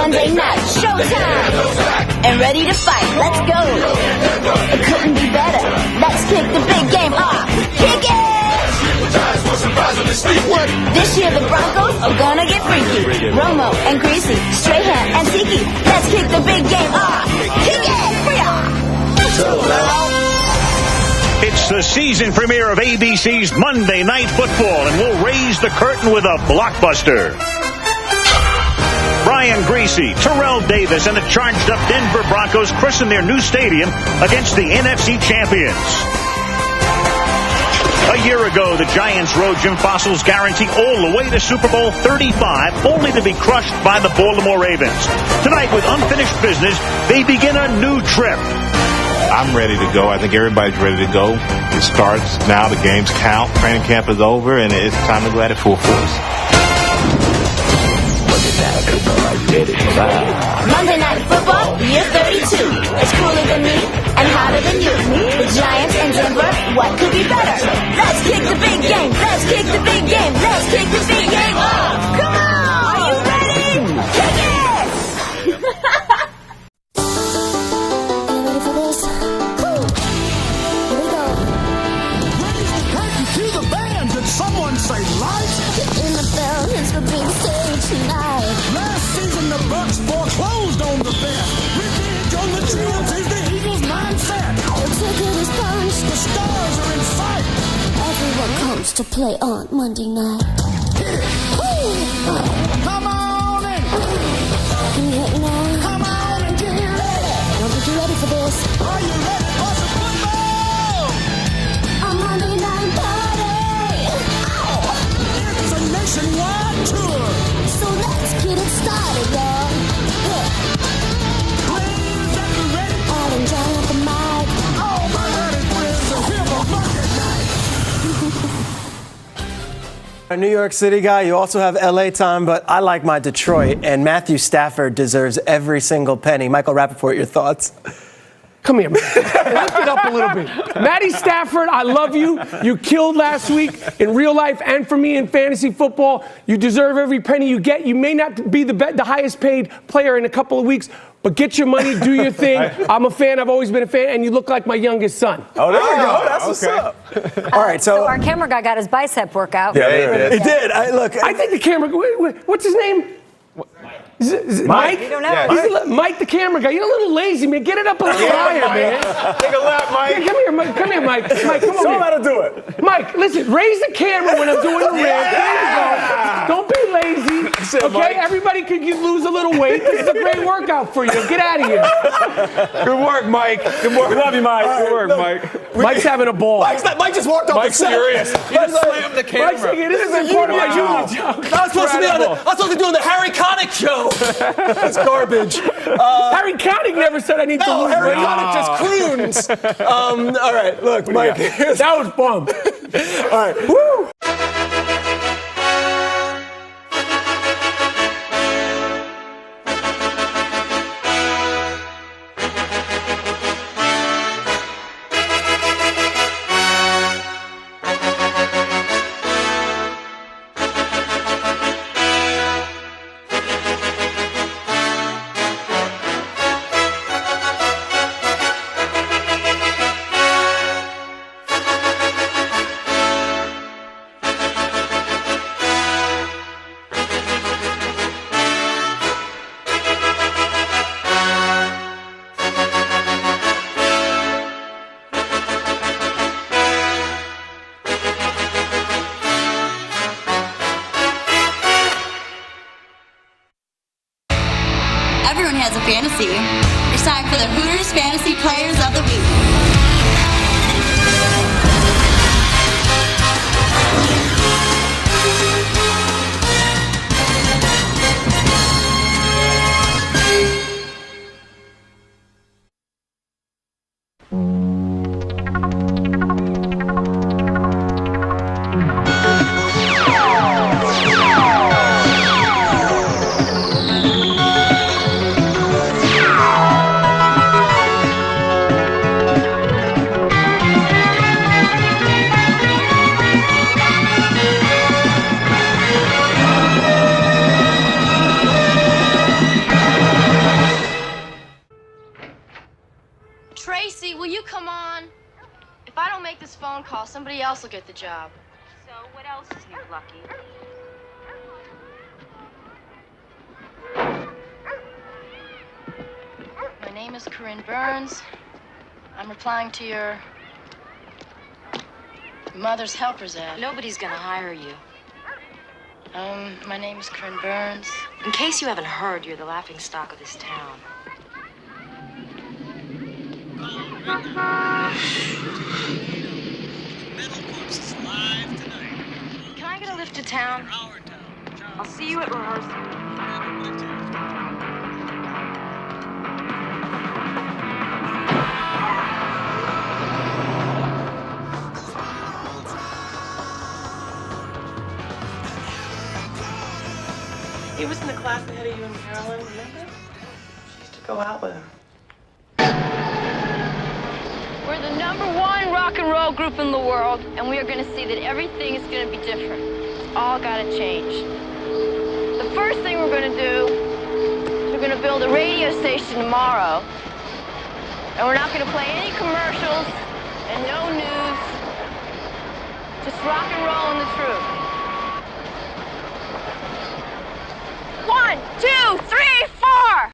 Monday night, showtime! And ready to fight, let's go! It couldn't be better, let's kick the big game off! Kick it! Look, this year the Broncos are gonna get freaky. Romo and Greasy, Strahan and Tiki, let's kick the big game off! Kick it! It's the season premiere of ABC's Monday Night Football, and we'll raise the curtain with a blockbuster. Brian Greasy, Jarrad Davis, and the charged-up Denver Broncos christen their new stadium against the NFC champions. A year ago, the Giants rode Jim Fossil's guarantee all the way to Super Bowl 35, only to be crushed by the Baltimore Ravens. Tonight, with unfinished business, they begin a new trip. I'm ready to go. I think everybody's ready to go. It starts now. The games count. Training camp is over, and it's time to go at it full force. Monday Night Football, year 32. It's cooler than me and hotter than you. The Giants and Denver, what could be better? Let's kick the big game. Let's kick the big game. Let's kick the big game off. Come on! Are you ready? Kick it! Someone say lights! In the bell is the big stage tonight. Last season the Bucks foreclosed on the bet. Revenge on the Giants is the Eagles' mindset. The ticket is punched. The stars are in sight. Everyone comes to play on Monday night. Come on in! Come on and get ready! I don't think you're ready for this. Are you ready for some football? A Monday night party! It's a nationwide tour. So let's get it started, y'all. Players that are ready. Alan John at the mic. All my ready friends are here for Monday night. A New York City guy, you also have LA time, but I like my Detroit, and Matthew Stafford deserves every single penny. Michael Rappaport, your thoughts? Come here, man. Lift it up a little bit. Matty Stafford, I love you. You killed last week in real life and for me in fantasy football. You deserve every penny you get. You may not be the highest paid player in a couple of weeks, but get your money, do your thing. I'm a fan. I've always been a fan, and you look like my youngest son. Oh, there you go. That's what's up. All right, so our camera guy got his bicep workout. Yeah, he did. I think the camera. What's his name? Is it Mike? You don't know. Mike, the camera guy. You're a little lazy, man. Get it up a little higher, man. Take a lap, Mike. Yeah, come here, Mike. Mike, come on. Show him how to do it. Mike, listen, raise the camera when I'm doing the rant. There you go. Don't be lazy. Okay, Mike. Everybody could lose a little weight. This is a great workout for you. Get out of here. Good work, Mike. Good work. We love you, Mike. Good work, Mike. Mike's having a ball. Mike just walked off Mike's the set. furious. He just slammed the camera. Mike's thinking, this is part of my union joke. I'm supposed to be on I'm supposed to be doing the Harry Connick show. That's garbage. Harry Connick never said I need to lose Harry weight. Connick just croons. All right, look, Mike. That was fun. All right. Woo! Everyone has a fantasy. It's time for the Hooters Fantasy Players of the Week. all. Somebody else will get the job. So, what else is new, Lucky? My name is Corinne Burns. I'm replying to your mother's helper's ad. Nobody's gonna hire you. My name is Corinne Burns. In case you haven't heard, you're the laughingstock of this town. Can I get a lift to town? I'll see you at rehearsal. He was in the class ahead of you and Carolyn, remember? She used to go out with him. We're the #1 rock and roll group in the world, and we are going to see that everything is going to be different. It's all got to change. The first thing we're going to do is we're going to build a radio station tomorrow, and we're not going to play any commercials and no news, just rock and roll and the truth. 1, 2, 3, 4!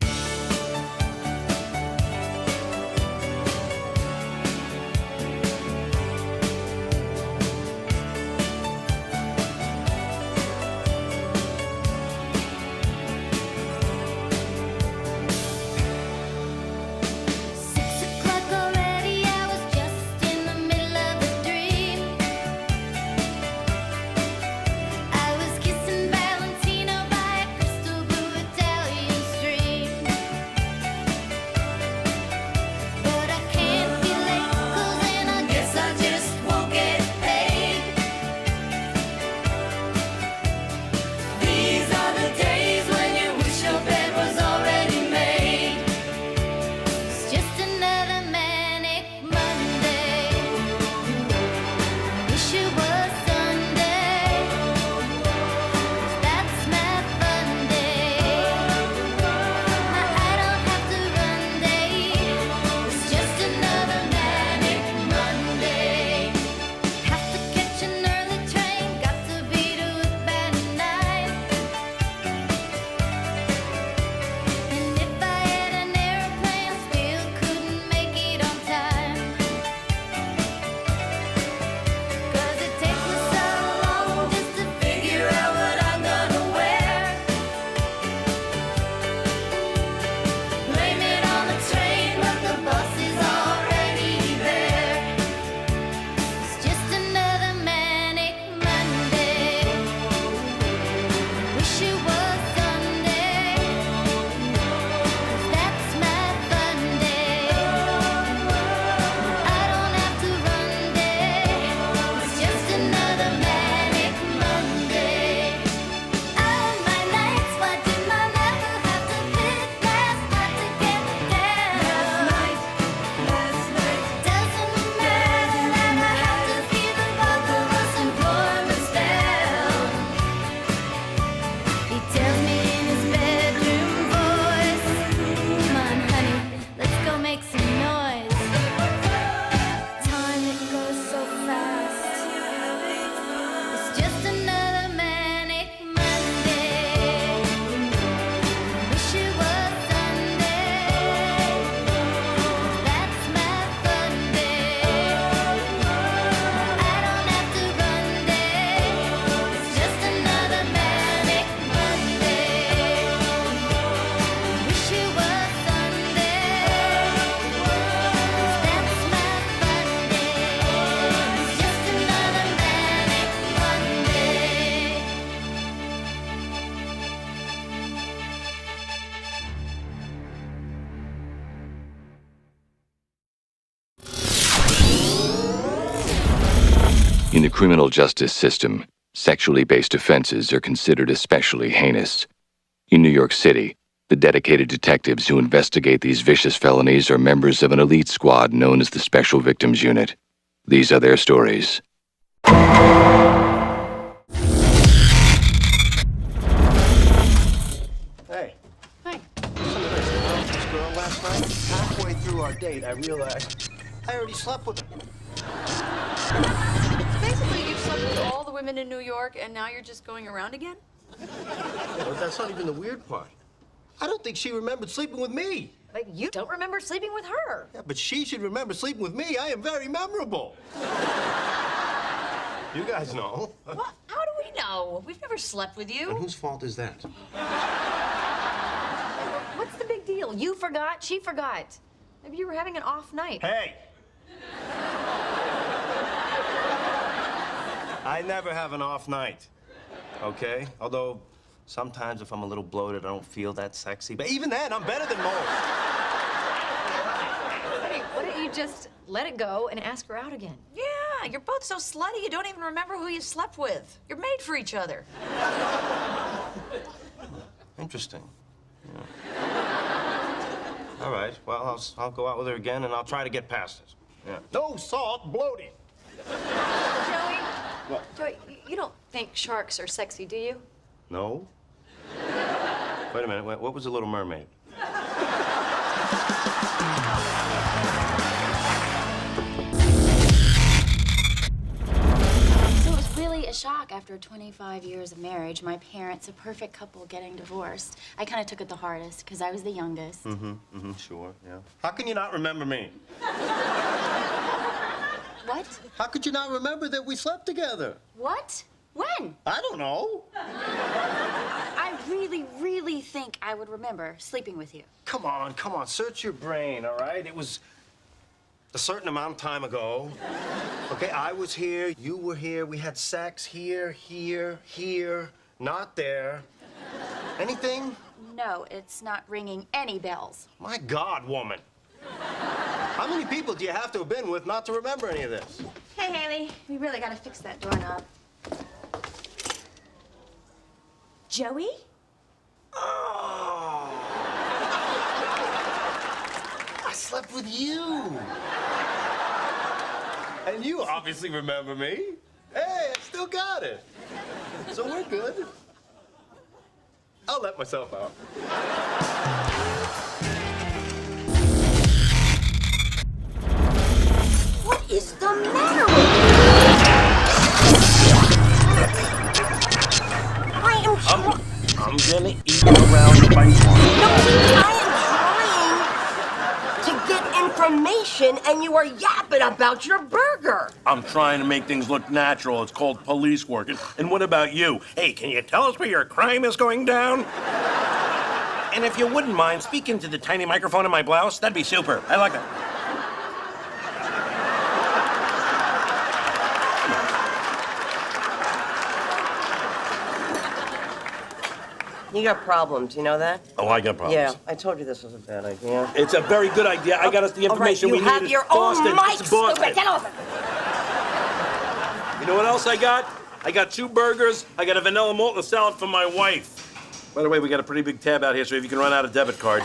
In the criminal justice system, sexually based offenses are considered especially heinous. In New York City, the dedicated detectives who investigate these vicious felonies are members of an elite squad known as the Special Victims Unit. These are their stories. Hey. Hi. This girl last night, halfway through our date, I realized I already slept with her. women in New York, and now you're just going around again? But that's not even the weird part. I don't think she remembered sleeping with me. But you don't remember sleeping with her. Yeah, but she should remember sleeping with me. I am very memorable. You guys know. Well, how do we know? We've never slept with you. And whose fault is that? What's the big deal? You forgot, she forgot. Maybe you were having an off night. Hey! I never have an off night, okay? Although, sometimes if I'm a little bloated, I don't feel that sexy. But even then, I'm better than most. Hey, why don't you just let it go and ask her out again? Yeah, you're both so slutty you don't even remember who you slept with. You're made for each other. Interesting. Yeah. All right, well, I'll go out with her again, and I'll try to get past it. Yeah. No salt bloating. Joey? What? Joey, you don't think sharks are sexy, do you? No? Wait a minute, what was The Little Mermaid? So it was really a shock after 25 years of marriage. My parents, a perfect couple, getting divorced. I kind of took it the hardest because I was the youngest. Sure, yeah. How can you not remember me? What? How could you not remember that we slept together? What? When? I don't know. I really, really think I would remember sleeping with you. Come on, search your brain, all right? It was a certain amount of time ago. Okay, I was here, you were here, we had sex here, not there. Anything? No, it's not ringing any bells. My God, woman. How many people do you have to have been with not to remember any of this? Hey, Haley, we really gotta fix that doorknob. Joey? Oh. I slept with you. And you obviously remember me. Hey, I still got it. So we're good. I'll let myself out. What is the matter with you? I'm gonna eat around the bike. No, I am trying to get information, and you are yapping about your burger. I'm trying to make things look natural. It's called police work. And what about you? Hey, can you tell us where your crime is going down? And if you wouldn't mind, speak into the tiny microphone in my blouse. That'd be super. I like it. You got problems, you know that? Oh, I got problems. Yeah, I told you this was a bad idea. It's a very good idea. I got us the information we need. You have your own mic, stupid. Get over. You know what else I got? I got 2 burgers. I got a vanilla malt and a salad for my wife. By the way, we got a pretty big tab out here, so if you can run out a debit card.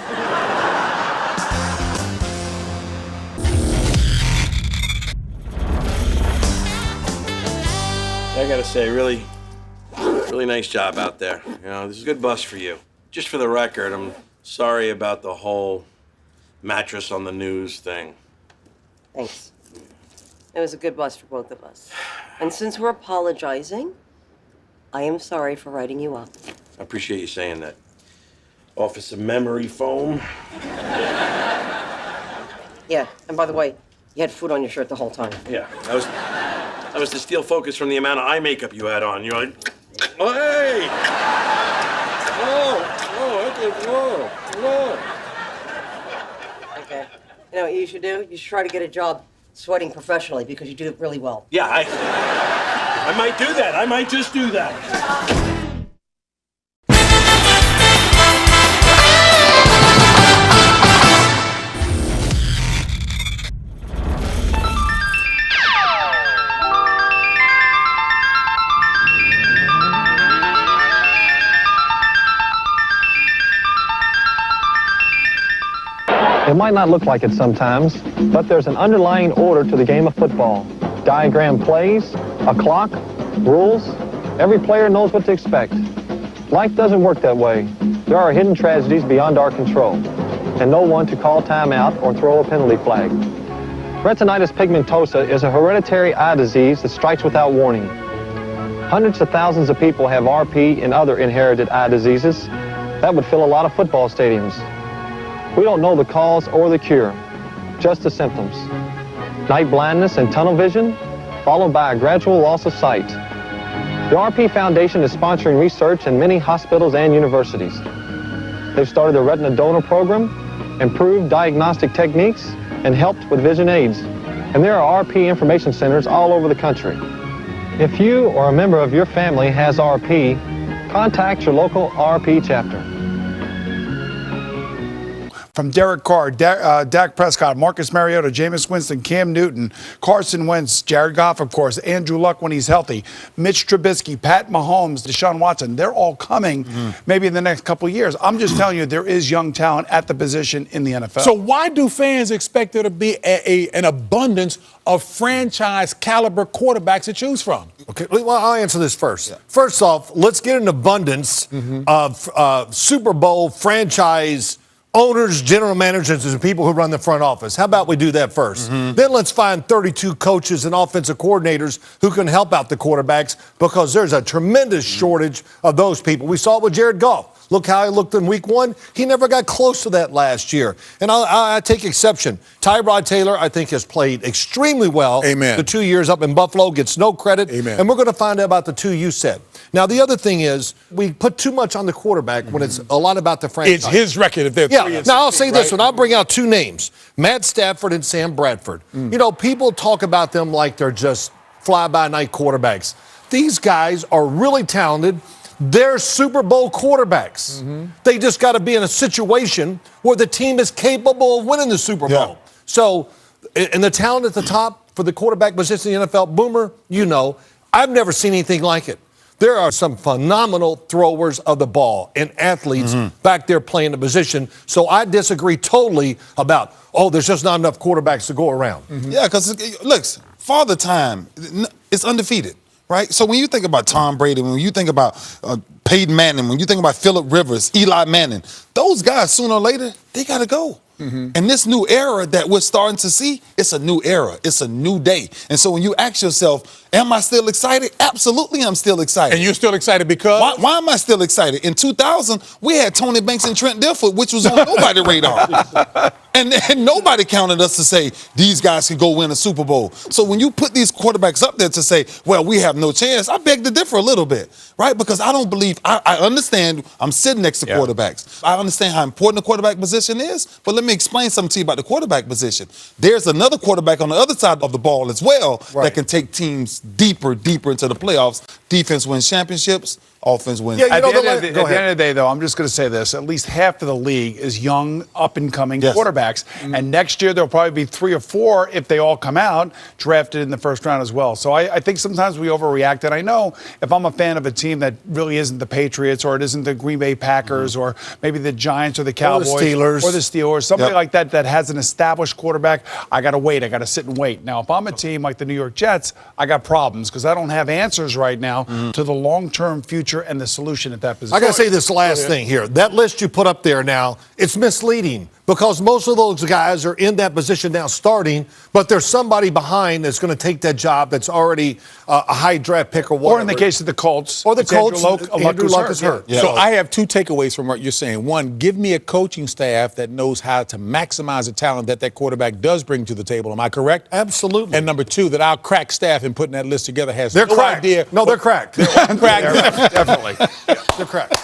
I gotta say, really nice job out there. You know, this is a good bus for you. Just for the record, I'm sorry about the whole mattress on the news thing. Thanks. It was a good bus for both of us. And since we're apologizing, I am sorry for writing you up. I appreciate you saying that. Office of Memory Foam. Yeah, and by the way, you had food on your shirt the whole time. Yeah, that was to steal focus from the amount of eye makeup you had on. You're like, oh, hey! Whoa. Okay. You know what you should do? You should try to get a job sweating professionally because you do it really well. Yeah, I might do that. I might just do that. It might not look like it sometimes, but there's an underlying order to the game of football. Diagram plays, a clock, rules. Every player knows what to expect. Life doesn't work that way. There are hidden tragedies beyond our control, and no one to call timeout or throw a penalty flag. Retinitis pigmentosa is a hereditary eye disease that strikes without warning. Hundreds of thousands of people have RP and other inherited eye diseases. That would fill a lot of football stadiums. We don't know the cause or the cure, just the symptoms. Night blindness and tunnel vision, followed by a gradual loss of sight. The RP Foundation is sponsoring research in many hospitals and universities. They've started a retina donor program, improved diagnostic techniques, and helped with vision aids. And there are RP information centers all over the country. If you or a member of your family has RP, contact your local RP chapter. From Derek Carr, Dak Prescott, Marcus Mariota, Jameis Winston, Cam Newton, Carson Wentz, Jared Goff, of course, Andrew Luck when he's healthy, Mitch Trubisky, Pat Mahomes, Deshaun Watson. They're all coming maybe in the next couple of years. I'm just telling you, there is young talent at the position in the NFL. So why do fans expect there to be an abundance of franchise caliber quarterbacks to choose from? Okay, well, I'll answer this first. Yeah. First off, let's get an abundance of Super Bowl franchise owners, general managers, and people who run the front office. How about we do that first? Then let's find 32 coaches and offensive coordinators who can help out the quarterbacks, because there's a tremendous shortage of those people. We saw it with Jared Goff. Look how he looked in week one. He never got close to that last year. And I take exception. Tyrod Taylor, I think, has played extremely well. Amen. The 2 years up in Buffalo, gets no credit. Amen. And we're going to find out about the 2 you said. Now, the other thing is, we put too much on the quarterback when it's a lot about the franchise. It's his record if they're 3-16. Now, I'll say this right? one. I'll bring out two names, Matt Stafford and Sam Bradford. You know, people talk about them like they're just fly-by-night quarterbacks. These guys are really talented. They're Super Bowl quarterbacks. They just got to be in a situation where the team is capable of winning the Super Bowl. So, and the talent at the top for the quarterback position in the NFL, Boomer, you know, I've never seen anything like it. There are some phenomenal throwers of the ball and athletes back there playing the position. So I disagree totally about, there's just not enough quarterbacks to go around. Yeah, because, look, Father Time, it's undefeated, right? So when you think about Tom Brady, when you think about Peyton Manning, when you think about Phillip Rivers, Eli Manning, those guys, sooner or later, they got to go. And this new era that we're starting to see, it's a new era. It's a new day. And so when you ask yourself, am I still excited? Absolutely, I'm still excited. And you're still excited because? Why am I still excited? In 2000, we had Tony Banks and Trent Dilfer, which was on nobody's radar. And nobody counted us to say, these guys can go win a Super Bowl. So when you put these quarterbacks up there to say, well, we have no chance, I beg to differ a little bit, right? Because I don't believe, I understand, I'm sitting next to quarterbacks. I understand how important the quarterback position is, but let me explain something to you about the quarterback position. There's another quarterback on the other side of the ball as well that can take teams deeper into the playoffs. Defense wins championships. Offense wins. At the end of the day, though, I'm just going to say this. At least half of the league is young, up-and-coming quarterbacks. And next year, there'll probably be 3 or 4, if they all come out, drafted in the first round as well. So I think sometimes we overreact. And I know if I'm a fan of a team that really isn't the Patriots, or it isn't the Green Bay Packers, or maybe the Giants or the Cowboys. Or the Steelers. Somebody like that has an established quarterback, I got to wait. I got to sit and wait. Now, if I'm a team like the New York Jets, I got problems because I don't have answers right now to the long-term future and the solution at that position. I got to say this last thing here. That list you put up there now, it's misleading because most of those guys are in that position now starting, but there's somebody behind that's going to take that job that's already a high draft pick or whatever. Or in the case of the Colts. Or the Colts, Andrew Luck is hurt. Yeah. So I have 2 takeaways from what you're saying. One, give me a coaching staff that knows how to maximize the talent that quarterback does bring to the table. Am I correct? Absolutely. And number 2, that our crack staff in putting that list together has no cracked. Idea. No, they're cracked. They're cracked. Definitely. They're cracked.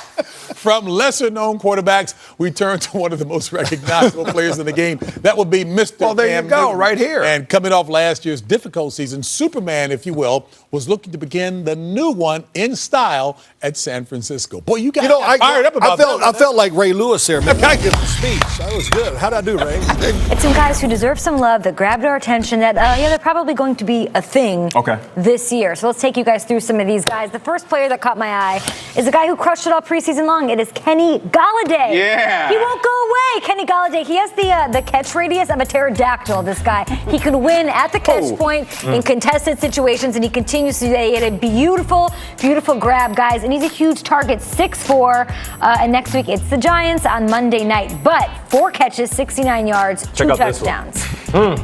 From lesser-known quarterbacks, we turn to one of the most recognizable players in the game. That would be Mr. Well, there Cam you go, Newton. right here. And coming off last year's difficult season, Superman, if you will, was looking to begin the new one in style at San Francisco. Boy, you guys got fired up about that. I felt like Ray Lewis here, man. I give the speech. That was good. How'd I do, Ray? It's some guys who deserve some love, that grabbed our attention, that, they're probably going to be a thing this year. So let's take you guys through some of these guys. The first player that caught my eye is a guy who crushed it all preseason long. It is Kenny Golladay. Yeah. He won't go away, Kenny Golladay. He has the catch radius of a pterodactyl, this guy. He can win at the catch point in contested situations, and he continues to do that. He had a beautiful, beautiful grab, guys, and he's a huge target, 6'4", and next week it's the Giants on Monday night. But 4 catches, 69 yards, 2 touchdowns.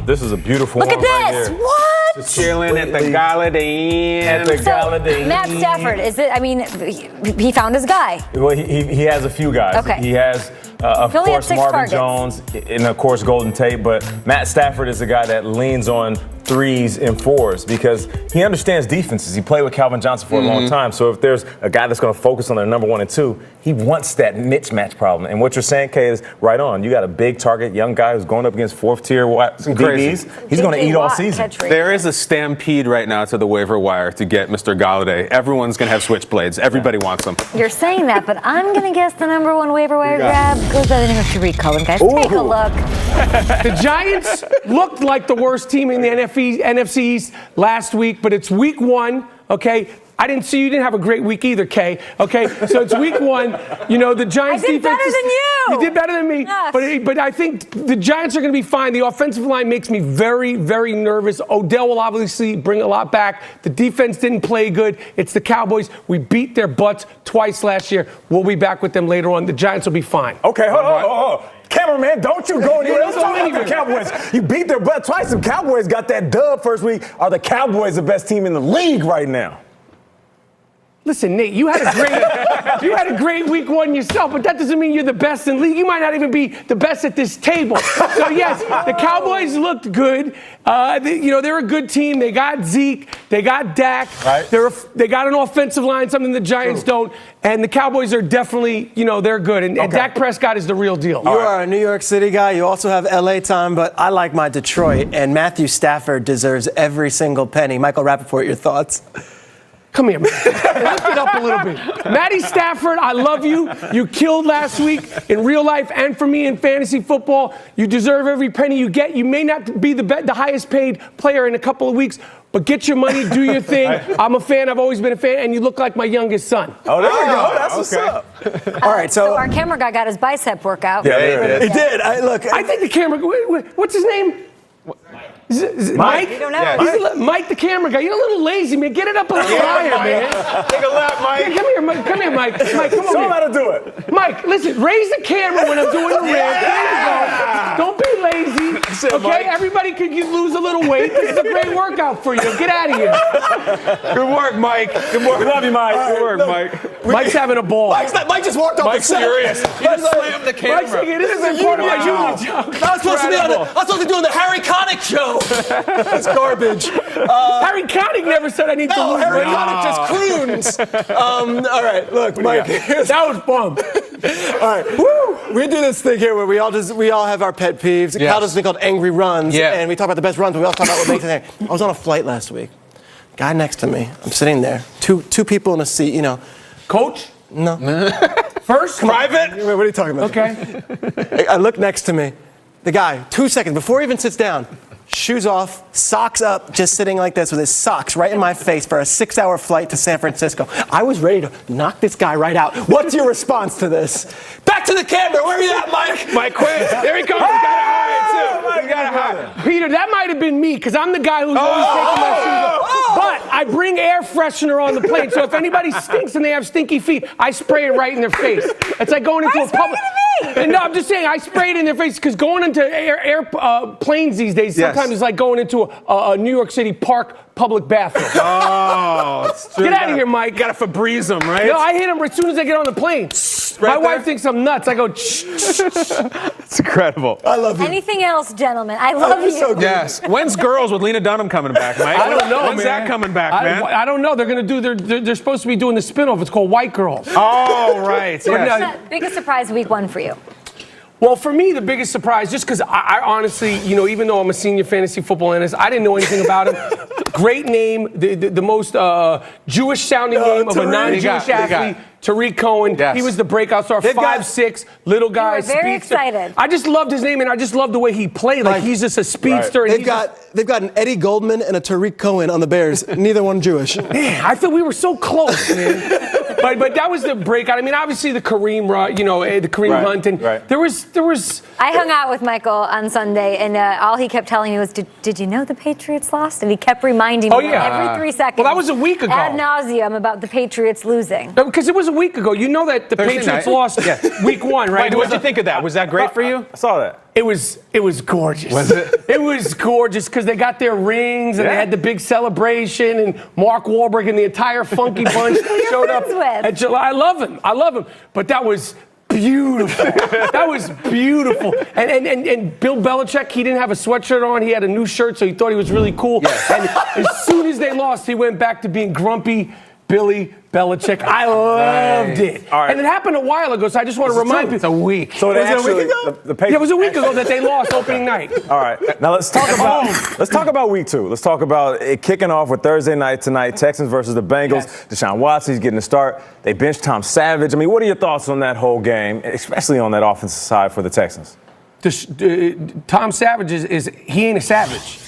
This is a beautiful Look one at right this. here. What? Just chilling at the Golladay. At the Golladay. Matt Stafford, is it? I mean, he found his guy. Well, he has a few guys. Okay. He has, of He only had course, 6 Marvin targets. Jones and, of course, Golden Tate. But Matt Stafford is a guy that leans on 3s and 4s because he understands defenses. He played with Calvin Johnson for a long time. So if there's a guy that's going to focus on their number 1 and 2, he wants that mismatch problem. And what you're saying, Kay, is right on. You got a big target, young guy who's going up against 4th-tier DBs. He's going to eat all season. There is a stampede right now to the waiver wire to get Mr. Golladay. Everyone's going to have switchblades. Everybody wants them. You're saying that, but I'm going to guess the number 1 waiver wire grab goes by the name of Tariq Cohen, guys. Take a look. The Giants looked like the worst team in the NFC East last week, but it's week 1, okay? I didn't see you didn't have a great week either, Kay. Okay, so it's week 1. You know, the Giants I did defense. better than you. You did better than me. Yes. But I think the Giants are going to be fine. The offensive line makes me very, very nervous. Odell will obviously bring a lot back. The defense didn't play good. It's the Cowboys. We beat their butts twice last year. We'll be back with them later on. The Giants will be fine. Okay, hold on. Cameraman, don't you go anywhere else talking about the Cowboys. You beat their butt twice. The Cowboys got that dub first week. Are the Cowboys the best team in the league right now? Listen, Nate, you had a great week 1 yourself, but that doesn't mean you're the best in the league. You might not even be the best at this table. So yes, the Cowboys looked good. They're a good team. They got Zeke, they got Dak. Right. They got an offensive line, something the Giants don't. And the Cowboys are definitely, they're good. And Dak Prescott is the real deal. You are a New York City guy. You also have LA time, but I like my Detroit. And Matthew Stafford deserves every single penny. Michael Rappaport, your thoughts? Come here, man. Lift it up a little bit. Matty Stafford, I love you. You killed last week in real life and for me in fantasy football. You deserve every penny you get. You may not be the highest paid player in a couple of weeks, but get your money, do your thing. I'm a fan. I've always been a fan, and you look like my youngest son. Oh, there you go. That's what's up. All right, So our camera guy got his bicep workout. Yeah, he did. I think the camera. What's his name? Mike? You don't know. Mike, the camera guy. You're a little lazy, man. Get it up a little higher, man. Take a lap, Mike. Come here, Mike. Come here, Mike. Mike, come on. Show him how to do it. Mike, listen. Raise the camera when I'm doing the rib. There you go. Don't be lazy. it, Okay, Mike. Everybody could lose a little weight. This is a great workout for you. Get out of here. Good work, Mike. Good work. Love you, Mike. Good work, Mike. Mike's having a ball. Mike just walked off Mike's the set. furious. He just slammed the camera. Mike's thinking this is a part of my union job. I was supposed to be on the Harry Connick show. That's garbage. Harry Connick never said I need to lose Harry weight. Connick just croons. All right, look, Mike. That was bum. All right, woo! We do this thing here where we all have our pet peeves. Cal does this thing called angry runs, and we talk about the best runs, but we also talk about what makes it. I was on a flight last week. Guy next to me. I'm sitting there. Two people in a seat. Coach? No. First? Private? What are you talking about? Okay. I look next to me. The guy, 2 seconds before he even sits down, shoes off, socks up, just sitting like this with his socks right in my face for a 6-hour flight to San Francisco. I was ready to knock this guy right out. What's your response to this? Back to the camera. Where are you at, Mike? Mike, quit. There he comes. He got to hide, too. He got to hide. Peter, that might have been me, because I'm the guy who's always taking my shoes off. But I bring air freshener on the plane, so if anybody stinks and they have stinky feet, I spray it right in their face. It's like going into a public. No, I'm just saying, I spray it in their face, because going into planes these days, sometimes it's like going into a New York City park public bathroom. Oh, it's true. Get out of here, Mike. You got to Febreze them, right? No, I hit him as soon as I get on the plane. My wife thinks I'm nuts. I go, It's incredible. I love you. Anything else, gentlemen? I love you. So good. Yes. When's Girls with Lena Dunham coming back, Mike? I don't know, When's man. that coming back, man? I don't know. They're going to do. They're supposed to be doing the spinoff. It's called White Girls. Oh, right. Yes. Biggest surprise week 1 for you? Well, for me, the biggest surprise, just because I honestly, even though I'm a senior fantasy football analyst, I didn't know anything about him. Great name, the most Jewish-sounding name of a non-Jewish athlete, Tariq Cohen. Yes. He was the breakout star, 5'6", little guy, speedster. Very excited. I just loved his name, and I just loved the way he played. Like, he's just a speedster. Right. And They've got an Eddie Goldman and a Tariq Cohen on the Bears. Neither one Jewish. Man, I thought we were so close, man. But that was the breakout. I mean, obviously the Kareem, the Kareem Hunt, and there was. I hung out with Michael on Sunday, and all he kept telling me was, "Did you know the Patriots lost?" And he kept reminding me every 3 seconds. Well, that was a week ago. Ad nauseum about the Patriots losing. No, because it was a week ago. You know that the Patriots lost week 1, right? What did you think of that? Was that great for you? I saw that. It was gorgeous. Was it? It was gorgeous because they got their rings and they had the big celebration, and Mark Wahlberg and the entire Funky Bunch showed up at July. I love him. But that was beautiful. That was beautiful. And Bill Belichick, he didn't have a sweatshirt on. He had a new shirt, so he thought he was really cool. Yes. And as soon as they lost, he went back to being grumpy Billy Belichick. I loved it. All right. And it happened a while ago, so I just want to remind people. It's a week. So was it a week ago? Patriots, it was a week ago that they lost opening night. All right. Now let's talk about week 2. Let's talk about it kicking off with Thursday night tonight, Texans versus the Bengals. Yes. Deshaun Watson's getting the start. They benched Tom Savage. I mean, what are your thoughts on that whole game, especially on that offensive side for the Texans? Tom Savage he ain't a savage.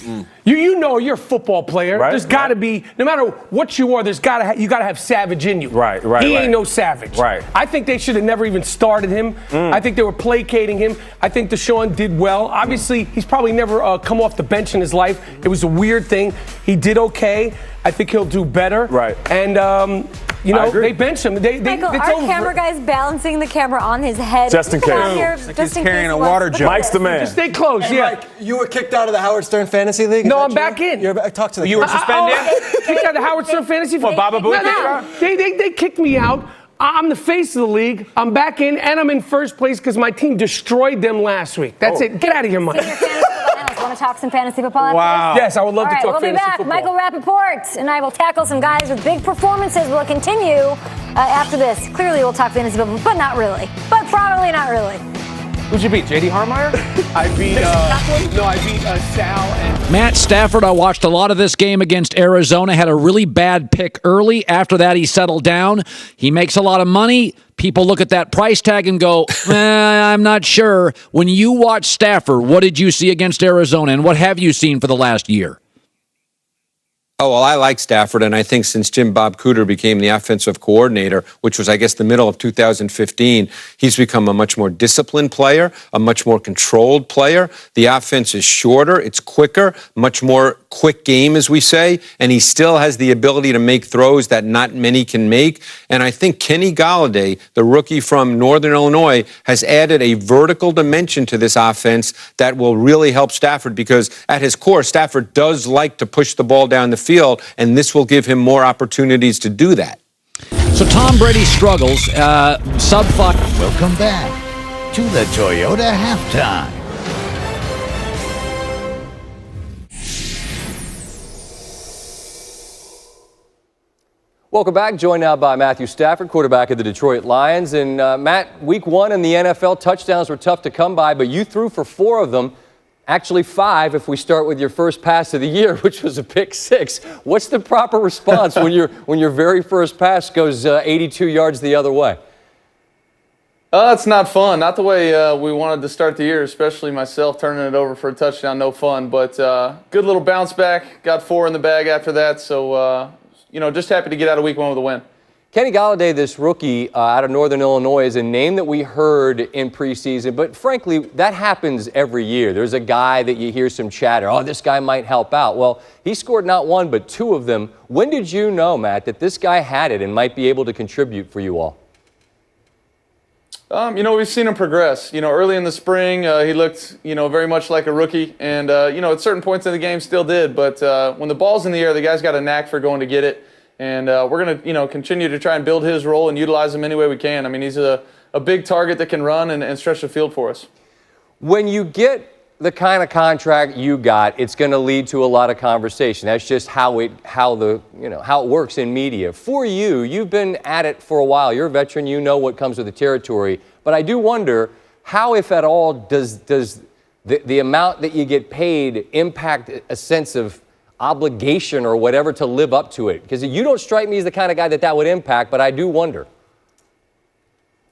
You know you're a football player. Right, there's got to be, no matter what you are, you got to have savage in you. Right. He ain't no savage. Right. I think they should have never even started him. I think they were placating him. I think Deshaun did well. Obviously, he's probably never come off the bench in his life. It was a weird thing. He did okay. I think he'll do better. Right. And they bench him. Michael, our camera guy's balancing the camera on his head. Just in case. He's carrying a water jug. Mike's the man. Just stay close, Hey, Mike, you were kicked out of the Howard Stern Fantasy League? No, I'm back in. Talk to the You were suspended? Kicked out of the Howard Stern Fantasy What, Baba Booey kicked you out? They kicked me out. I'm the face of the league. I'm back in, and I'm in first place because my team destroyed them last week. That's it. Get out of here, Mike. Want to talk some fantasy football after Wow. this? Yes, I would love to talk fantasy football. We'll be back. Michael Rappaport and I will tackle some guys with big performances. We'll continue after this. Clearly, we'll talk fantasy football, but not really. But probably not really. Who'd you beat, J.D. Harmeyer? I beat Sal and Matt Stafford. I watched a lot of this game against Arizona. Had a really bad pick early. After that, he settled down. He makes a lot of money. People look at that price tag and go, I'm not sure. When you watch Stafford, what did you see against Arizona, and what have you seen for the last year? Oh, well, I like Stafford, and I think since Jim Bob Cooter became the offensive coordinator, which was, I guess, the middle of 2015, he's become a much more disciplined player, a much more controlled player. The offense is shorter, it's quicker, much more quick game, as we say, and he still has the ability to make throws that not many can make. And I think Kenny Golladay, the rookie from Northern Illinois, has added a vertical dimension to this offense that will really help Stafford because at his core, Stafford does like to push the ball down the field, and this will give him more opportunities to do that. So Tom Brady struggles, sub-5. Welcome back to the Toyota Halftime. Welcome back. Joined now by Matthew Stafford, quarterback of the Detroit Lions. And Matt, week 1 in the NFL, touchdowns were tough to come by, but you threw for 4 of them. Actually 5 if we start with your first pass of the year, which was a pick 6. What's the proper response when your very first pass goes 82 yards the other way? It's not fun. Not the way we wanted to start the year, especially myself turning it over for a touchdown. No fun, but good little bounce back. Got 4 in the bag after that, so just happy to get out of week 1 with a win. Kenny Golladay, this rookie out of Northern Illinois, is a name that we heard in preseason, but frankly, that happens every year. There's a guy that you hear some chatter, this guy might help out. Well, he scored not 1, but 2 of them. When did you know, Matt, that this guy had it and might be able to contribute for you all? We've seen him progress. Early in the spring, he looked, very much like a rookie, and, at certain points in the game still did, but when the ball's in the air, the guy's got a knack for going to get it. And we're going to, continue to try and build his role and utilize him any way we can. I mean, he's a big target that can run and stretch the field for us. When you get the kind of contract you got, it's going to lead to a lot of conversation. That's just how it works in media. For you, you've been at it for a while. You're a veteran. You know what comes with the territory. But I do wonder how, if at all, does the amount that you get paid impact a sense of obligation or whatever to live up to it? Because you don't strike me as the kind of guy that would impact, but I do wonder.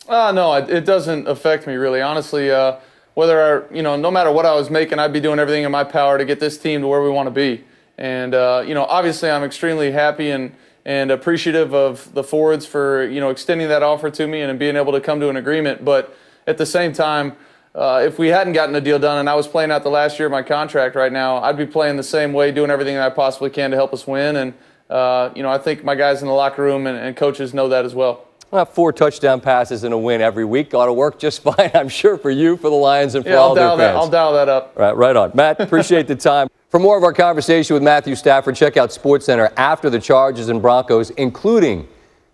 No, it doesn't affect me really. Honestly, no matter what I was making, I'd be doing everything in my power to get this team to where we want to be. And, obviously I'm extremely happy and appreciative of the forwards for, extending that offer to me and being able to come to an agreement. But at the same time, if we hadn't gotten a deal done and I was playing out the last year of my contract right now, I'd be playing the same way, doing everything that I possibly can to help us win. And, I think my guys in the locker room and coaches know that as well. Well, 4 touchdown passes and a win every week ought to work just fine, I'm sure, for you, for the Lions, and for all their fans. I'll dial that up. Right on. Matt, appreciate the time. For more of our conversation with Matthew Stafford, check out SportsCenter after the Chargers and Broncos, including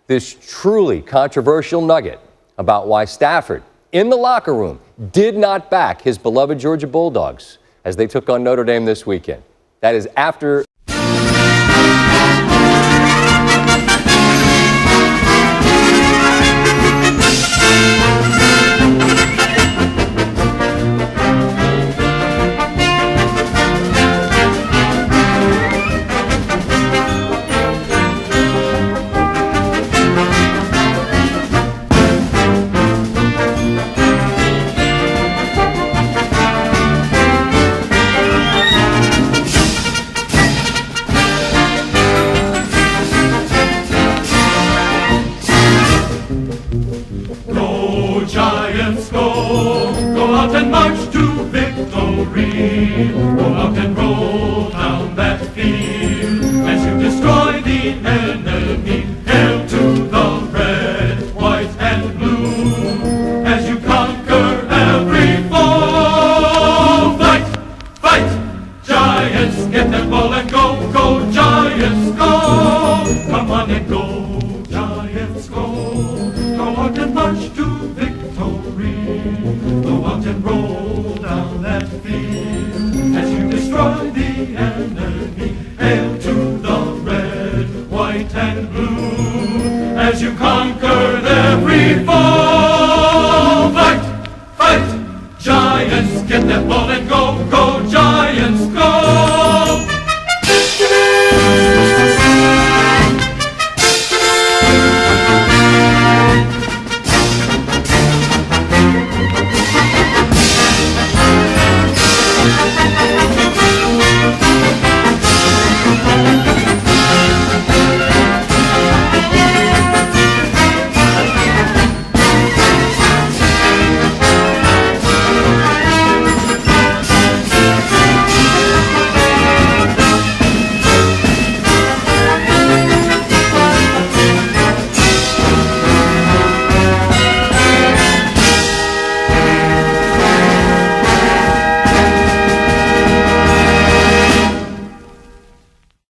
this truly controversial nugget about why Stafford, in the locker room, did not back his beloved Georgia Bulldogs as they took on Notre Dame this weekend. That is after... As you conquer every foe, fight!